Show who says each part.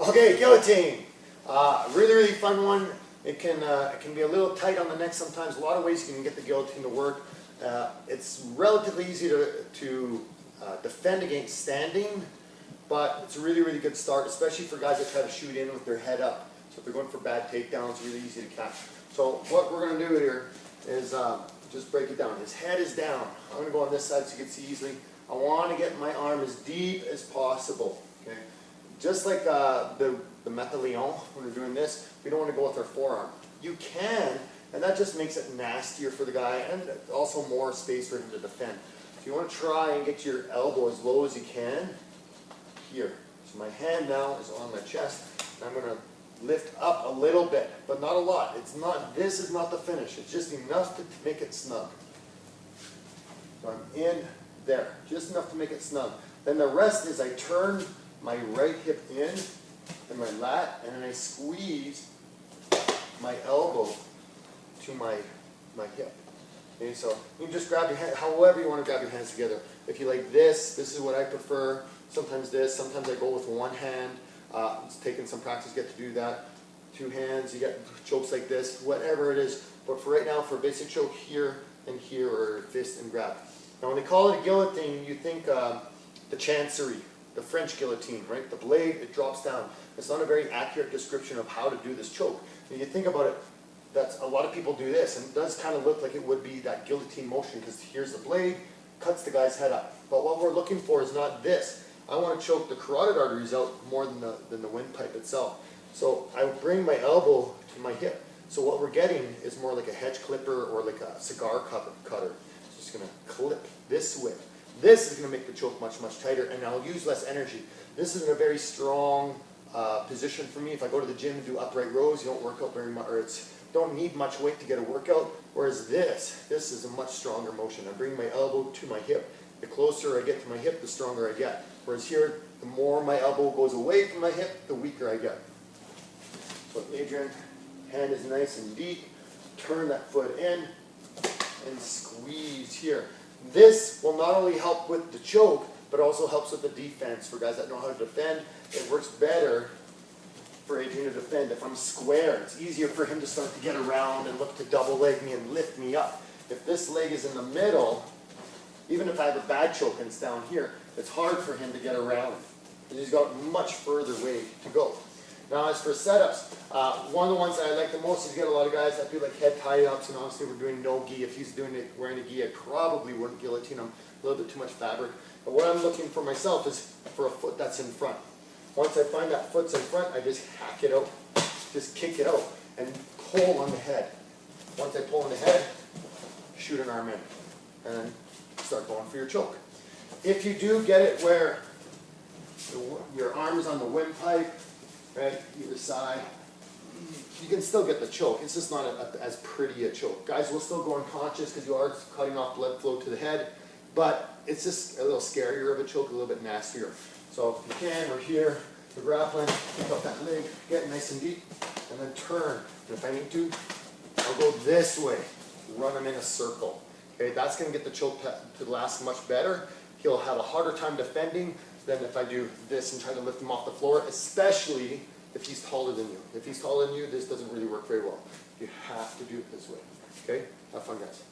Speaker 1: Okay, guillotine. Really fun one. It can be a little tight on the neck sometimes. A lot of ways you can get the guillotine to work. It's relatively easy to defend against standing, but it's a really good start, especially for guys that try to shoot in with their head up. So if they're going for bad takedowns, really easy to catch. So what we're going to do here is just break it down. His head is down. I'm going to go on this side so you can see easily. I want to get my arm as deep as possible. Okay, just like the Methalion, when we're doing this, we don't want to go with our forearm. You can, and that just makes it nastier for the guy, and also more space for him to defend. So you want to try and get your elbow as low as you can here. So my hand now is on my chest, and I'm going to lift up a little bit, but not a lot. This is not the finish. It's just enough to make it snug. So I'm in there, just enough to make it snug. Then the rest is I turn my right hip in and my lat, and then I squeeze my elbow to my hip. Okay, so you can just grab your hand, however you want to grab your hands together. If you like this is what I prefer. Sometimes this, sometimes I go with one hand. It's taking some practice to get to do that. Two hands, you get chokes like this, whatever it is. But for right now, for a basic choke, here and here, or fist and grab. Now when they call it a guillotine, you think the chancery, the French guillotine, right? The blade, it drops down. It's not a very accurate description of how to do this choke. When you think about it, a lot of people do this, and it does kind of look like it would be that guillotine motion, because here's the blade, cuts the guy's head up. But what we're looking for is not this. I want to choke the carotid arteries out more than the windpipe itself. So I bring my elbow to my hip. So what we're getting is more like a hedge clipper or like a cigar cutter. It's just going to clip this way. This is going to make the choke much tighter, and I'll use less energy. This isn't a very strong position for me. If I go to the gym and do upright rows, you don't work out very much, or don't need much weight to get a workout. Whereas this is a much stronger motion. I bring my elbow to my hip. The closer I get to my hip, the stronger I get. Whereas here, the more my elbow goes away from my hip, the weaker I get. So Adrian, hand is nice and deep. Turn that foot in and squeeze here. This will not only help with the choke, but also helps with the defense. For guys that know how to defend, it works better for Adrian to defend. If I'm square, it's easier for him to start to get around and look to double leg me and lift me up. If this leg is in the middle, even if I have a bad choke and it's down here, it's hard for him to get around. He's got much further way to go. Now as for setups, one of the ones that I like the most is you get a lot of guys that do like head tie-ups, and obviously we're doing no gi. If he's doing it wearing a gi, I probably wouldn't guillotine him. A little bit too much fabric. But what I'm looking for myself is for a foot that's in front. Once I find that foot's in front, I just hack it out. Just kick it out and pull on the head. Once I pull on the head, shoot an arm in. And start going for your choke. If you do get it where your arm is on the windpipe, right, either side, you can still get the choke. It's just not as pretty a choke. Guys will still go unconscious because you are cutting off blood flow to the head, but it's just a little scarier of a choke, a little bit nastier. So if you can, we're here, we're grappling, pick up that leg, get nice and deep, and then turn. And if I need to, I'll go this way, run him in a circle. Okay, that's going to get the choke to last much better. He'll have a harder time defending than if I do this and try to lift him off the floor, especially if he's taller than you. If he's taller than you, this doesn't really work very well. You have to do it this way. Okay? Have fun, guys.